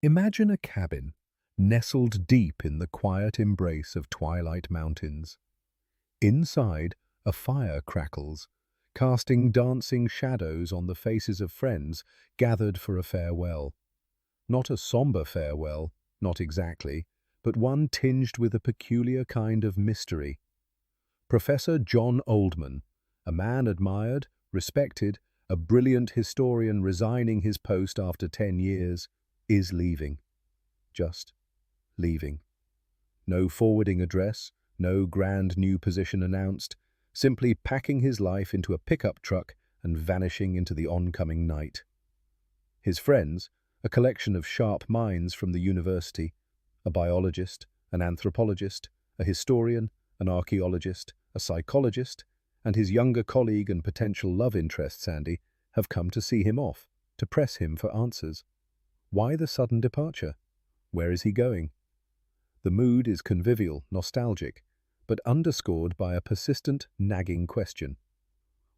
Imagine a cabin nestled deep in the quiet embrace of twilight mountains. Inside, a fire crackles, casting dancing shadows on the faces of friends gathered for a farewell. Not a somber farewell, not exactly, but one tinged with a peculiar kind of mystery. Professor John Oldman, a man admired, respected, a brilliant historian resigning his post after 10 years, is leaving. Just leaving. No forwarding address, no grand new position announced, simply packing his life into a pickup truck and vanishing into the oncoming night. His friends, a collection of sharp minds from the university, a biologist, an anthropologist, a historian, an archaeologist, a psychologist, and his younger colleague and potential love interest, Sandy, have come to see him off, to press him for answers. Why the sudden departure? Where is he going? The mood is convivial, nostalgic, but underscored by a persistent, nagging question.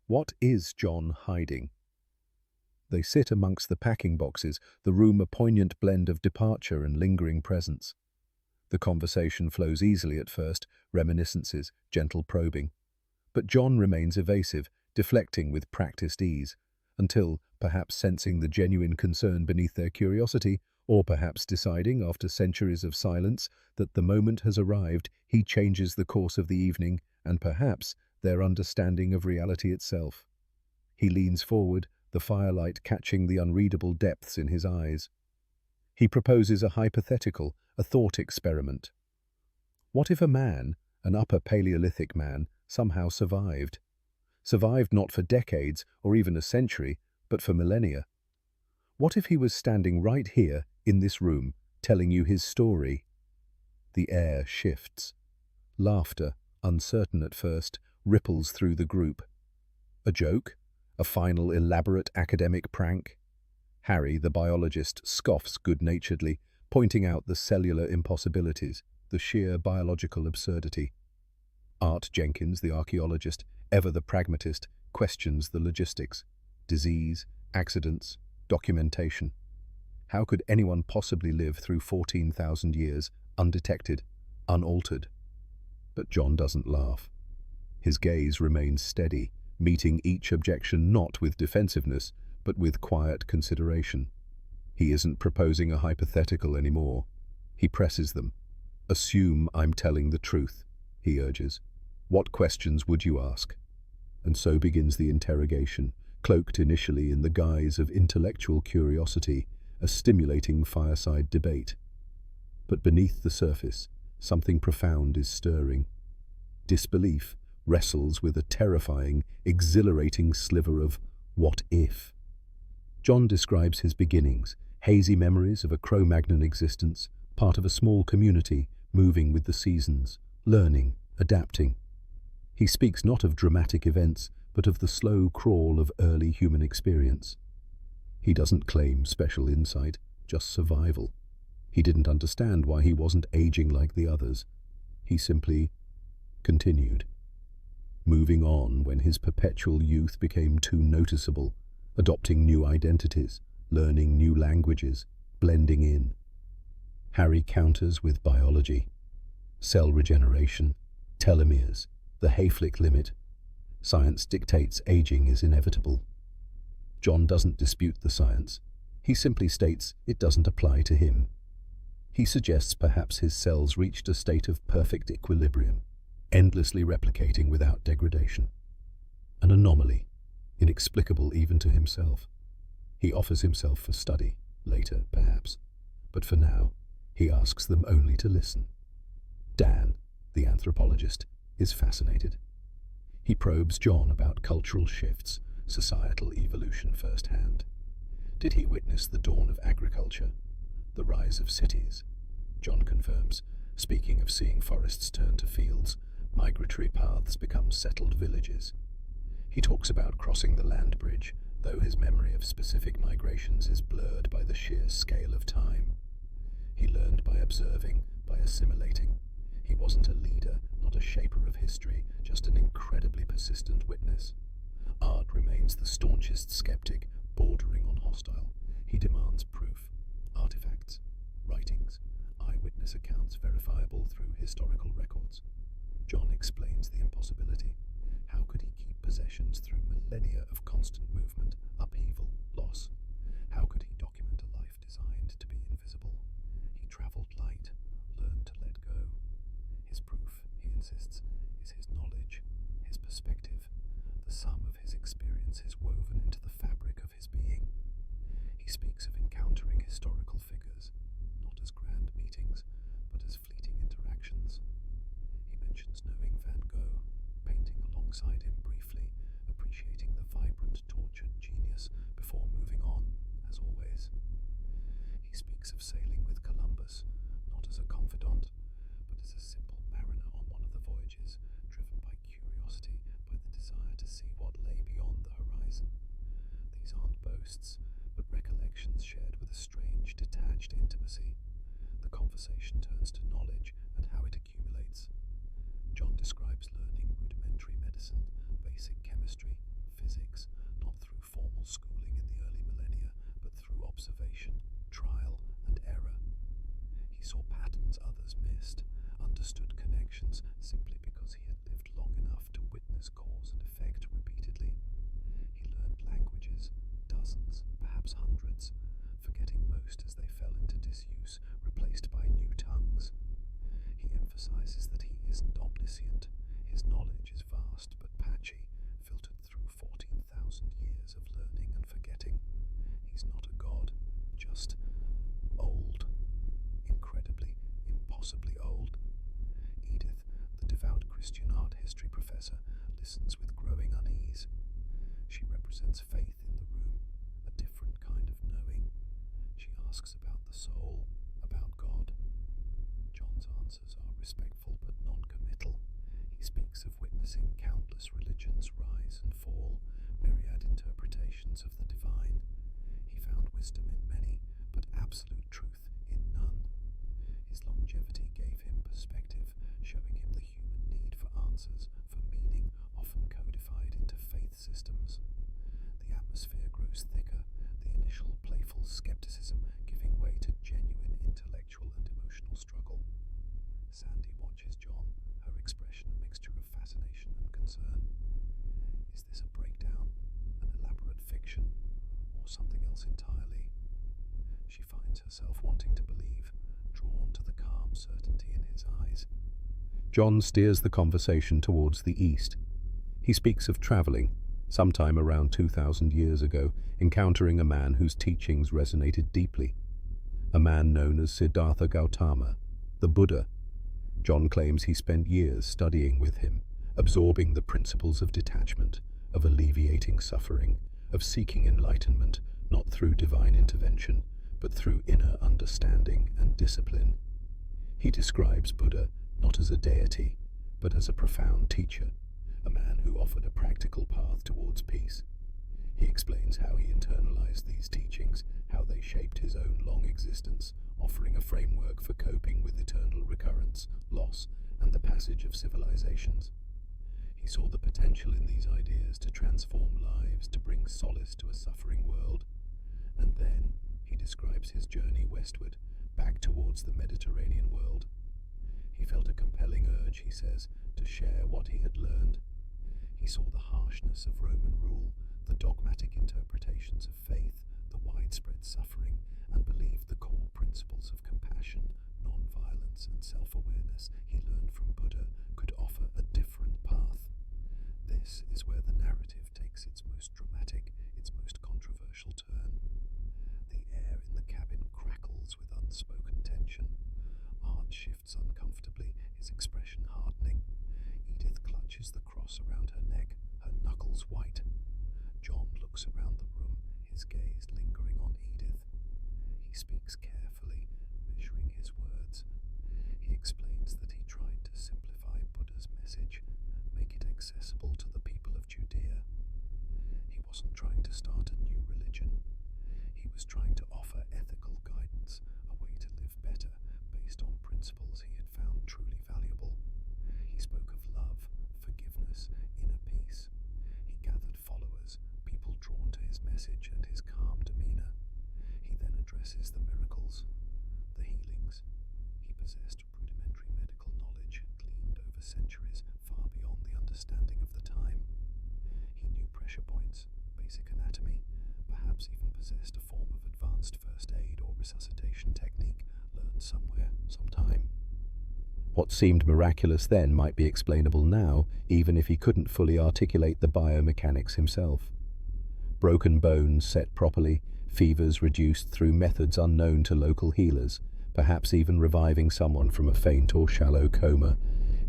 What is John hiding? They sit amongst the packing boxes, the room a poignant blend of departure and lingering presence. The conversation flows easily at first, reminiscences, gentle probing. But John remains evasive, deflecting with practiced ease, until, perhaps sensing the genuine concern beneath their curiosity, or perhaps deciding, after centuries of silence, that the moment has arrived, he changes the course of the evening, and perhaps their understanding of reality itself. He leans forward, the firelight catching the unreadable depths in his eyes. He proposes a hypothetical, a thought experiment. What if a man, an upper Paleolithic man, somehow survived? Survived not for decades or even a century, but for millennia. What if he was standing right here, in this room, telling you his story? The air shifts. Laughter, uncertain at first, ripples through the group. A joke? A final elaborate academic prank? Harry, the biologist, scoffs good-naturedly, pointing out the cellular impossibilities, the sheer biological absurdity. Art Jenkins, the archaeologist, ever the pragmatist, questions the logistics. Disease, accidents, documentation. How could anyone possibly live through 14,000 years, undetected, unaltered? But John doesn't laugh. His gaze remains steady, meeting each objection not with defensiveness, but with quiet consideration. He isn't proposing a hypothetical anymore. He presses them. Assume I'm telling the truth, he urges. What questions would you ask? And so begins the interrogation, cloaked initially in the guise of intellectual curiosity, a stimulating fireside debate. But beneath the surface, something profound is stirring. Disbelief wrestles with a terrifying, exhilarating sliver of what if. John describes his beginnings, hazy memories of a Cro-Magnon existence, part of a small community, moving with the seasons, learning, adapting. He speaks not of dramatic events, but of the slow crawl of early human experience. He doesn't claim special insight, just survival. He didn't understand why he wasn't aging like the others. He simply continued. Moving on when his perpetual youth became too noticeable, adopting new identities, learning new languages, blending in. Harry counters with biology. Cell regeneration, telomeres, the Hayflick limit. Science dictates aging is inevitable. John doesn't dispute the science. He simply states it doesn't apply to him. He suggests perhaps his cells reached a state of perfect equilibrium, endlessly replicating without degradation. An anomaly, inexplicable even to himself. He offers himself for study, later perhaps, but for now, he asks them only to listen. Dan, the anthropologist, is fascinated. He probes John about cultural shifts, societal evolution firsthand. Did he witness the dawn of agriculture, the rise of cities? John confirms, speaking of seeing forests turn to fields, migratory paths become settled villages. He talks about crossing the land bridge, though his memory of specific migrations is blurred by the sheer scale of time. He learned by observing, by assimilating. He wasn't a leader, not a shaper of history, just an incredibly persistent witness. Art remains the staunchest skeptic, bordering on hostile. He demands proof, artifacts, eyewitness accounts verifiable through historical records. John explains the impossibility. How could he keep possessions through millennia of constant movement, upheaval, loss? How could he document a life designed to be invisible? He traveled light, learned to let go. His proof, he insists, is his knowledge, his perspective, the sum of his experiences woven into the fabric of his being. He speaks of encountering historical figures, not as grand meetings, but as fleeting interactions. He mentions knowing Van Gogh, painting alongside him briefly, appreciating the vibrant, tortured genius before moving on, as always. He speaks of sailing with Columbus, not as a confidant, but as a simple mariner on one of the voyages, driven by curiosity, by the desire to see what lay beyond the horizon. These aren't boasts, but recollections shared with a strange, detached intimacy. The conversation turns to knowledge and how it accumulates. John describes learning rudimentary medicine, basic chemistry, physics, not through formal schooling in the early millennia, but through observation, trial, and error. He saw patterns others missed, understood connections simply because he had lived long enough to witness cause and effect repeatedly. He learned languages, dozens, perhaps hundreds, forgetting most as they fell into disuse, replaced by new tongues. He emphasizes that he isn't omniscient. His knowledge is vast but patchy, filtered through 14,000 years of learning and forgetting. He's not a god, just old. Incredibly, impossibly old. Edith, the devout Christian art history professor, listens with growing unease. She represents faith in the room, a different kind of knowing. She asks about the soul, about God. John's answers are respectful but non-committal. He speaks of witnessing countless religions rise and fall, myriad interpretations of the divine. He found wisdom in many, but absolute truth in none. His longevity gave him perspective, showing him the human need for answers, for meaning, often codified into faith systems. The atmosphere grows thicker, the initial playful skepticism giving way to genuine intellectual and emotional struggle. Sandy watches John, her expression a mixture of fascination and concern. Is this a breakdown, an elaborate fiction, or something else entirely? She finds herself wanting to believe, drawn to the calm certainty in his eyes. John steers the conversation towards the east. He speaks of traveling, sometime around 2,000 years ago, encountering a man whose teachings resonated deeply. A man known as Siddhartha Gautama, the Buddha. John claims he spent years studying with him, absorbing the principles of detachment, of alleviating suffering, of seeking enlightenment, not through divine intervention, but through inner understanding and discipline. He describes Buddha not as a deity, but as a profound teacher, a man who offered a practical path towards peace. He explains how he internalized these teachings, how they shaped his own long existence, offering a framework for coping with eternal recurrence, loss, and the passage of civilizations. He saw the potential in these ideas to transform lives, to bring solace to a suffering world. And then he describes his journey westward, back towards the Mediterranean world. He felt a compelling urge, he says, to share what he had learned. He saw the harshness of Roman rule, the dogmatic interpretations of faith, the widespread suffering, and believed the core principles of compassion, non-violence, and self-awareness he learned from Buddha could offer a different path. This is where the narrative takes its most dramatic, its most controversial turn. The air in the cabin crackles with unspoken tension. Art shifts uncomfortably, his expression hardening. Edith clutches the cross around her neck, her knuckles white. John looks around the room, his gaze lingering on Edith. He speaks carefully, measuring his words. He explains that he tried to simplify Buddha's message, make it accessible to the people of Judea. He wasn't trying to start a new religion. He was trying to offer ethical guidance, a way to live better, based on principles he had found truly valuable. He spoke of love, forgiveness, inner peace. He gathered followers, people drawn to his message and his calm demeanor. He then addresses the miracles. crucifixion technique learned somewhere, sometime. What seemed miraculous then might be explainable now, even if he couldn't fully articulate the biomechanics himself. Broken bones set properly, fevers reduced through methods unknown to local healers, perhaps even reviving someone from a faint or shallow coma,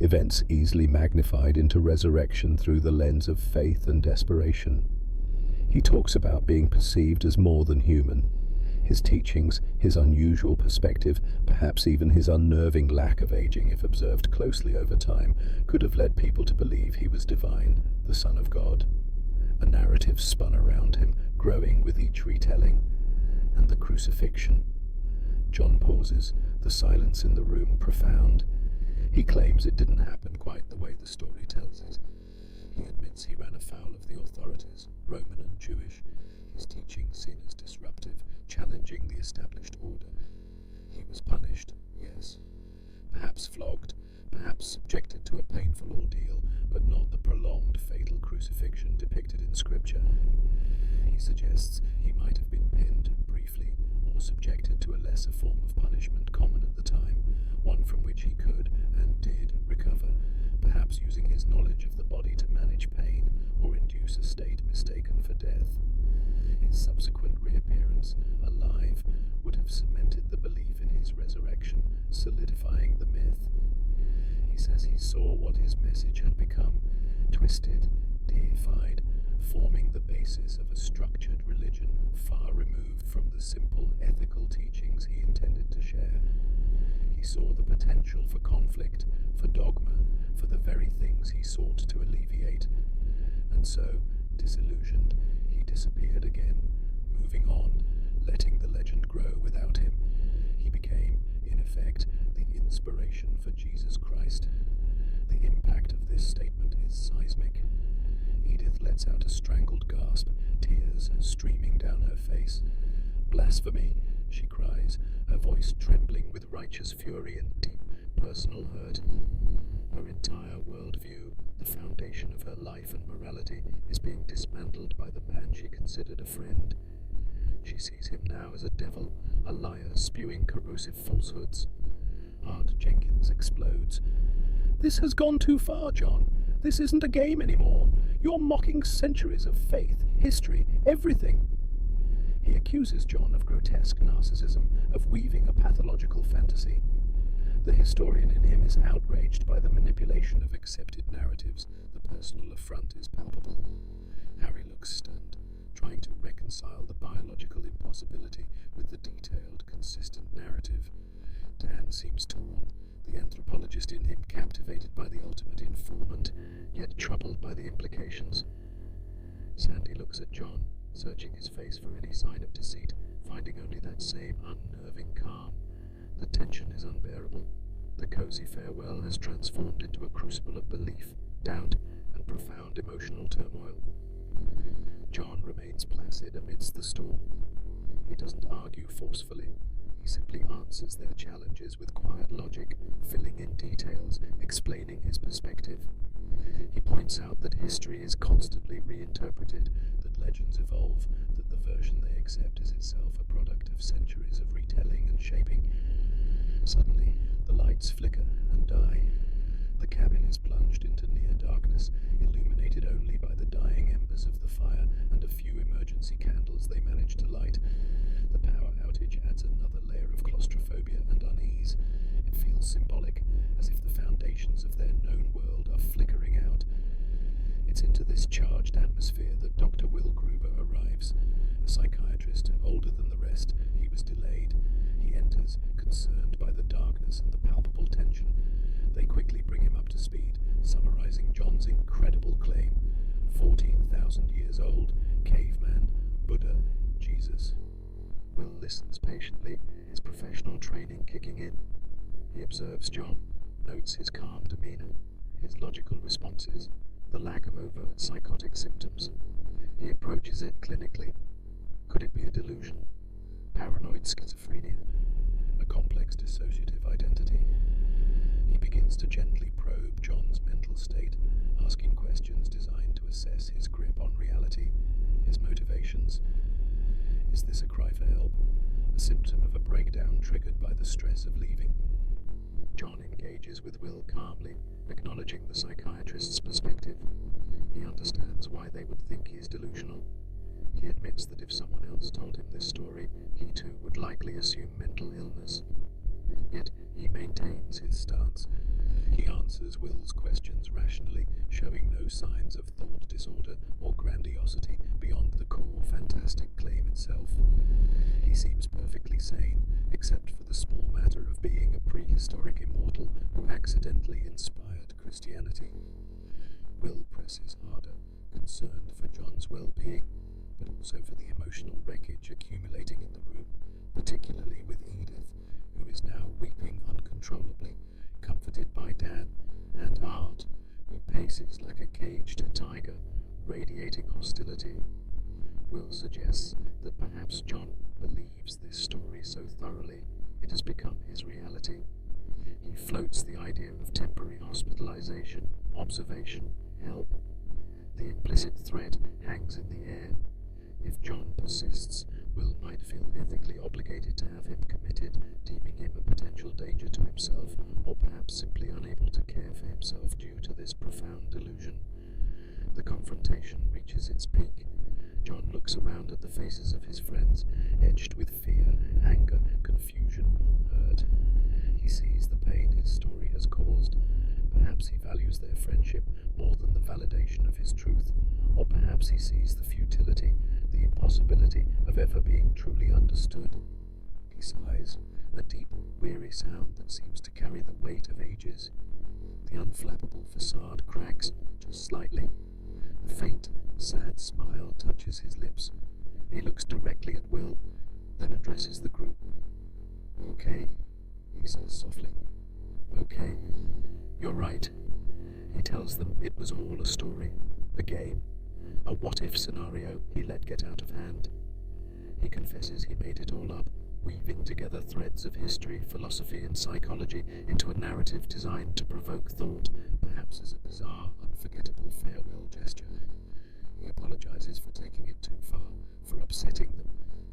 events easily magnified into resurrection through the lens of faith and desperation. He talks about being perceived as more than human. His teachings, his unusual perspective, perhaps even his unnerving lack of aging if observed closely over time, could have led people to believe he was divine, the Son of God. A narrative spun around him, growing with each retelling. And the crucifixion. John pauses, the silence in the room profound. He claims it didn't happen quite the way the story tells it. He admits he ran afoul of the authorities, Roman and Jewish, his teaching seen as disruptive, challenging the established order. He was punished, yes. Perhaps flogged, perhaps subjected to a painful ordeal, but not the prolonged fatal crucifixion depicted in Scripture. He suggests he might have been pinned briefly, or subjected to a lesser form of punishment common at the time, one from which he could and did recover, perhaps using his knowledge of the body to manage pain or induce a state mistaken for death. His subsequent reappearance, alive, would have cemented the belief in his resurrection, solidifying the myth. He says he saw what his message had become, twisted, deified, forming the basis of a structured religion far removed from the simple ethical teachings he intended to share. He saw the potential for conflict, for dogma, for the very things he sought to alleviate. And so, disillusioned, he disappeared again, moving on, letting the legend grow without him. He became, in effect, the inspiration for Jesus Christ. The impact of this statement is seismic. Edith lets out a strangled gasp, tears streaming down her face. "Blasphemy," she cries, her voice trembling with righteous fury and deep personal hurt. Her entire worldview, the foundation of her life and morality, is being dismantled by the man she considered a friend. She sees him now as a devil, a liar spewing corrosive falsehoods. Art Jenkins explodes. "This has gone too far, John. This isn't a game anymore. You're mocking centuries of faith, history, everything." He accuses John of grotesque narcissism, of weaving a pathological fantasy. The historian in him is outraged by the manipulation of accepted narratives. The personal affront is palpable. Harry looks stunned, trying to reconcile the biological impossibility with the detailed, consistent narrative. Dan seems torn, the anthropologist in him captivated by the ultimate informant, yet troubled by the implications. Sandy looks at John, searching his face for any sign of deceit, finding only that same unnerving calm. The tension is unbearable. The cozy farewell has transformed into a crucible of belief, doubt, and profound emotional turmoil. John remains placid amidst the storm. He doesn't argue forcefully. He simply answers their challenges with quiet logic, filling in details, explaining his perspective. He points out that history is constantly reinterpreted, that legends evolve, that the version they accept is itself a product of centuries of retelling and shaping. Suddenly, the lights flicker and die. The cabin is plunged into near darkness, illuminated only by the dying embers of the fire and a few emergency candles they manage to light. The power outage adds another layer of claustrophobia and unease. It feels symbolic, as if the foundations of their known world are flickering out. It's into this charged atmosphere that Dr. Will Gruber arrives. A psychiatrist, older than the rest, he was delayed. He enters, concerned by the darkness and the palpable tension. They quickly bring him up to speed, summarizing John's incredible claim. 14,000 years old, caveman, Buddha, Jesus. Will listens patiently, his professional training kicking in. He observes John, notes his calm demeanor, his logical responses, the lack of overt psychotic symptoms. He approaches it clinically. Could it be a delusion? Paranoid schizophrenia? A complex dissociative identity? He begins to gently probe John's mental state, asking questions designed to assess his grip on reality, his motivations. Is this a cry for help? a symptom of a breakdown triggered by the stress of leaving. John engages with Will calmly, acknowledging the psychiatrist's perspective. He understands why they would think he's delusional. He admits that if someone else told him this story, he too would likely assume mental illness. Yet he maintains his stance. He answers Will's questions rationally, showing no signs of thought disorder or grandiosity beyond the core fantastic claim itself. He seems perfectly sane, except for the small matter of being a prehistoric immortal who accidentally inspired Christianity. Will presses harder, concerned for John's well-being, but also for the emotional wreckage accumulating in the room, particularly with Edith, who is now weeping uncontrollably, comforted by Dan, and Art, who paces like a caged tiger, radiating hostility. Will suggests that perhaps John believes this story so thoroughly it has become his reality. He floats the idea of temporary hospitalization, observation, help. The implicit threat hangs in the air. If John persists, Will might feel ethically obligated to have him committed, deeming him a potential danger to himself, or perhaps simply unable to care for himself due to this profound delusion. The confrontation reaches its peak. John looks around at the faces of his friends, edged with fear, anger, confusion, hurt. He sees the pain his story has caused. Perhaps he values their friendship more than the validation of his truth, or perhaps he sees the futility, the impossibility of ever being truly understood. He sighs, a deep, weary sound that seems to carry the weight of ages. The unflappable facade cracks just slightly. A faint, sad smile touches his lips. He looks directly at Will, then addresses the group. "Okay," he says softly. "Okay, you're right." He tells them it was all a story, a game, a what-if scenario he let get out of hand. He confesses he made it all up, weaving together threads of history, philosophy, and psychology into a narrative designed to provoke thought, perhaps as a bizarre, unforgettable farewell gesture. He apologizes for taking it too far, for upsetting them,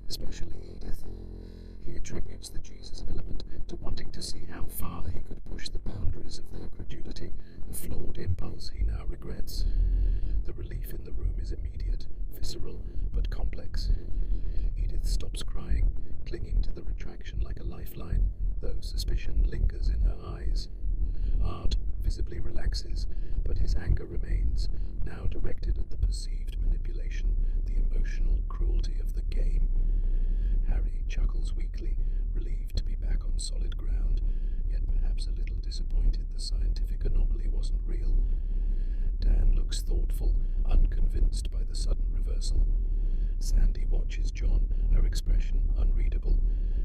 especially Edith. He attributes the Jesus element to wanting to see how far he could push the boundaries of their credulity, a flawed impulse he now regrets. The relief in the room is immediate, visceral, but complex. Edith stops crying, clinging to the retraction like a lifeline, though suspicion lingers in her eyes. Art visibly relaxes, but his anger remains, now directed at the perceived manipulation, the emotional cruelty of the game. Harry chuckles weakly, relieved to be back on solid ground, yet perhaps a little disappointed the scientific anomaly wasn't real. Dan looks thoughtful, unconvinced by the sudden reversal. Sandy watches John, her expression unreadable.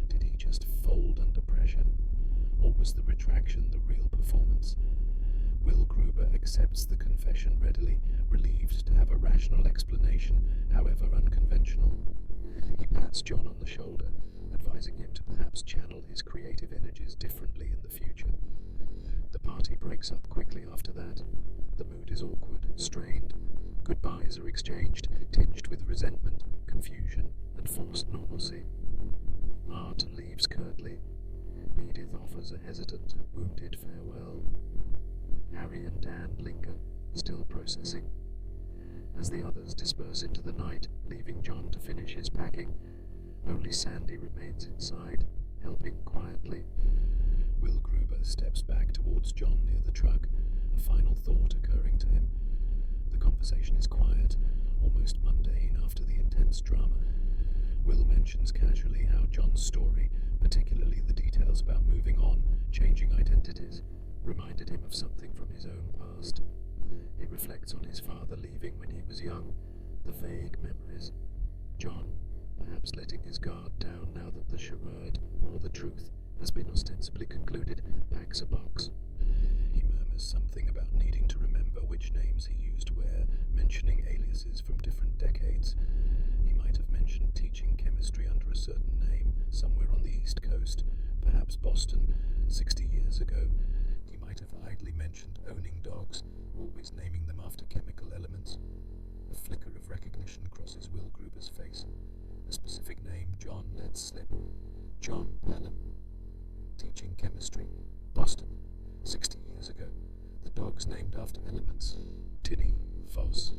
Did he just fold under pressure? Or was the retraction the real performance? Will Gruber accepts the confession readily, relieved to have a rational explanation, however unconventional. He pats John on the shoulder, advising him to perhaps channel his creative energies differently in the future. The party breaks up quickly after that. The mood is awkward, strained. Goodbyes are exchanged, tinged with resentment, confusion, and forced normalcy. Art leaves curtly. Edith offers a hesitant, wounded farewell. Harry and Dan linger, still processing. As the others disperse into the night, leaving John to finish his packing, only Sandy remains inside, helping quietly. Will Gruber steps back towards John near the truck, a final thought occurring to him. The conversation is quiet, almost mundane after the intense drama. Will mentions casually how John's story, particularly the details about moving on, changing identities, reminded him of something from his own past. He reflects on his father leaving when he was young, the vague memories. John, perhaps letting his guard down now that the charade, or the truth, has been ostensibly concluded, packs a box. He murmurs something about needing to remember which names he used where, mentioning aliases from different decades. He might have mentioned teaching chemistry under a certain name, somewhere on the East Coast, perhaps Boston, 60 years ago. He might have idly mentioned owning dogs, always naming them after chemical elements. A flicker of recognition crosses Will Gruber's face. A specific name John let slip. John Pelham. Teaching chemistry. Boston. 60 years ago. The dog's named after elements. Tinny, Foss.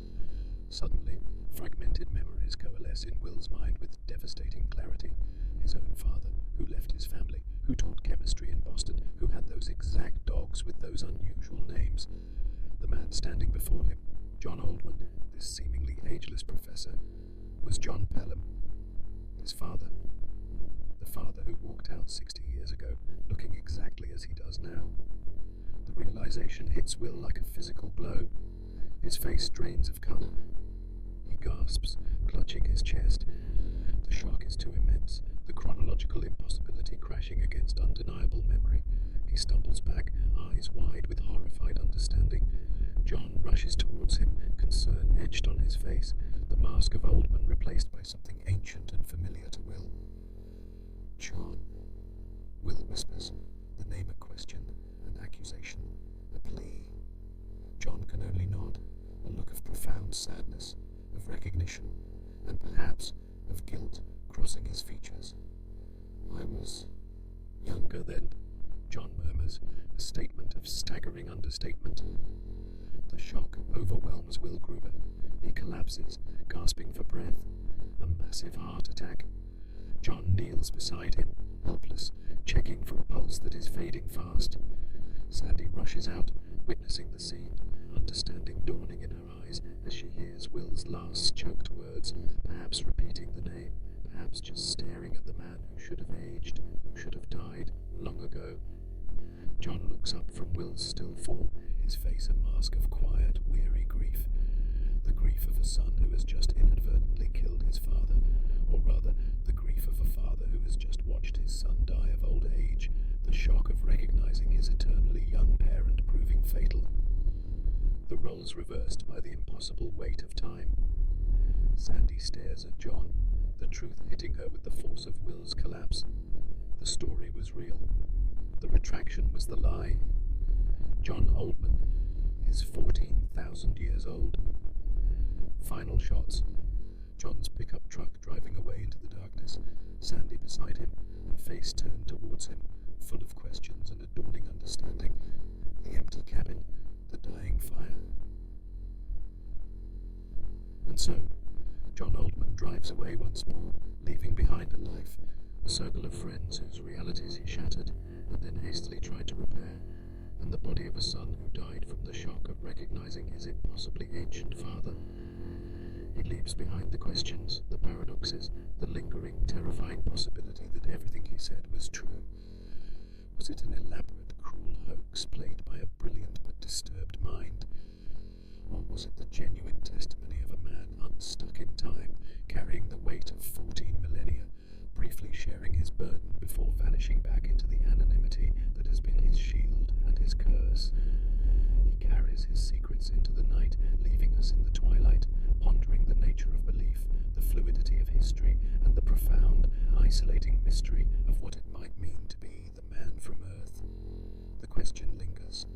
Suddenly, fragmented memories coalesce in Will's mind with devastating clarity. His own father, who left his family, who taught chemistry in Boston, who had those exact dogs with those unusual names. The man standing before him, John Oldman, this seemingly ageless professor, was John Pelham. His father. The father who walked out 60 years ago, looking exactly as he does now. The realization hits Will like a physical blow. His face drains of color. He gasps, clutching his chest. The shock is too immense, the chronological impossibility crashing against undeniable memory. He stumbles back, eyes wide with horrified understanding. John rushes towards him, concern etched on his face, the mask of Oldman replaced by something ancient and familiar to Will. John. Will whispers, the name a question, an accusation, a plea. John can only nod, a look of profound sadness, of recognition, and perhaps of guilt crossing his features. I was younger then, John murmurs, a statement of staggering understatement. The shock overwhelms Will Gruber. He collapses, gasping for breath. A massive heart attack. John kneels beside him, helpless, checking for a pulse that is fading fast. Sandy rushes out, witnessing the scene, understanding dawning in her eyes as she hears Will's last choked words, perhaps repeating the name, perhaps just staring at the man who should have aged, who should have died long ago. John looks up from Will's still form, his face a mask of quiet, weary grief. The grief of a son who has just inadvertently killed his father, or rather, the grief of a father who has just watched his son die of old age, the shock of recognizing his eternally young parent proving fatal. The roles reversed by the impossible weight of time. Sandy stares at John, the truth hitting her with the force of Will's collapse. The story was real. The retraction was the lie. John Oldman is 14,000 years old. Final shots. John's pickup truck driving away into the darkness. Sandy beside him, her face turned towards him, full of questions and a dawning understanding. The empty cabin, the dying fire. And so, John Oldman drives away once more, leaving behind a life, a circle of friends whose realities he shattered and then hastily tried to repair, and the body of a son who died from the shock of recognizing his impossibly ancient father. He leaves behind the questions, the paradoxes, the lingering, terrifying possibility that everything he said was true. Was it an elaborate, cruel hoax played by a brilliant but disturbed mind? Or was it the genuine testimony of a man unstuck in time, carrying the weight of 14 millennia, briefly sharing his burden before vanishing back into the anonymity that has been his shield and his curse? He carries his secrets into the night, leaving us in the twilight, pondering the nature of belief, the fluidity of history, and the profound, isolating mystery of what it might mean to be the man from Earth. The question lingers,